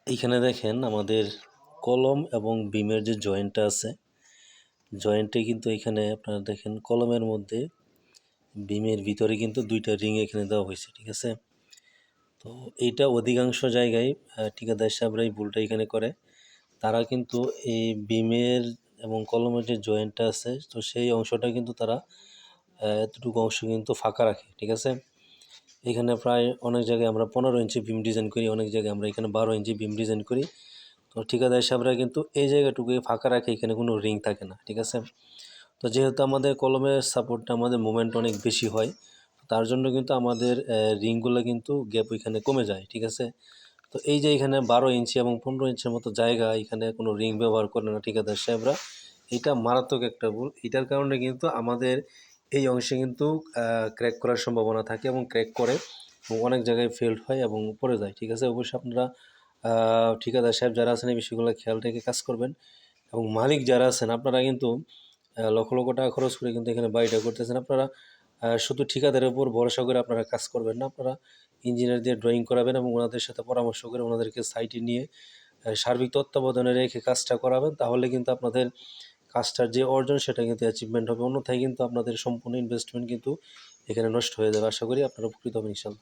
এইখানে দেখেন আমাদের কলম এবং বিমের যে জয়েন্টটা আছে, জয়েন্টে কিন্তু এখানে আপনারা দেখেন কলমের মধ্যে বিমের ভিতরে কিন্তু দুইটা রিং এখানে দেওয়া হয়েছে, ঠিক আছে। তো এইটা অধিকাংশ জায়গায় ঠিকাদার সাহেবরা এই ভুলটা এখানে করে। তারা কিন্তু এই বিমের এবং কলমের যে জয়েন্টটা আছে, তো সেই অংশটা কিন্তু তারা এতটুকু অংশ কিন্তু ফাঁকা রাখে, ঠিক আছে। এখানে প্রায় অনেক জায়গায় আমরা 15 ইঞ্চি বিম ডিজাইন করি, অনেক জায়গায় আমরা এখানে 12 ইঞ্চি বিম ডিজাইন করি। তো ঠিকাদার সাহেবরা কিন্তু এই জায়গাটুকুই ফাঁকা রাখে, এখানে কোনো রিং থাকে না, ঠিক আছে। তো যেহেতু আমাদের কলমের সাপোর্টটা আমাদের মুভমেন্ট অনেক বেশি হয়, তার জন্য কিন্তু আমাদের রিংগুলো কিন্তু গ্যাপ ওইখানে কমে যায়, ঠিক আছে। তো এই যে এখানে 12 ইঞ্চি এবং 15 ইঞ্চির মতো জায়গা, এখানে কোনো রিং ব্যবহার করে না ঠিকাদার সাহেবরা। এটা মারাত্মক একটা ভুল। এটার কারণে কিন্তু আমাদের এই অংশে কিন্তু ক্র্যাক করার সম্ভাবনা থাকে এবং ক্র্যাক করে এবং অনেক জায়গায় ফেল্ড হয় এবং পড়ে যায়, ঠিক আছে। অবশ্যই আপনারা ঠিকাদার সাহেব যারা আছেন এই বিষয়গুলো খেয়াল রেখে কাজ করবেন। এবং মালিক যারা আছেন আপনারা কিন্তু লক্ষ লক্ষ টাকা খরচ করে কিন্তু এখানে বাড়িটা করতেছেন। আপনারা শুধু ঠিকাদারের উপর ভরসা করে আপনারা কাজ করবেন না, আপনারা ইঞ্জিনিয়ার দিয়ে ড্রয়িং করাবেন এবং ওনাদের সাথে পরামর্শ করে ওনাদেরকে সাইটে নিয়ে সার্বিক তত্ত্বাবধানে রেখে কাজটা করাবেন। তাহলে কিন্তু আপনাদের কাজটার যে অর্জন সেটা কিন্তু অ্যাচিভমেন্ট হবে। অন্যথায় কিন্তু আপনাদের সম্পূর্ণ ইনভেস্টমেন্ট কিন্তু এখানে নষ্ট হয়ে যাবে। আশা করি আপনারা উপকৃত হবেন ইনশাল্লাহ।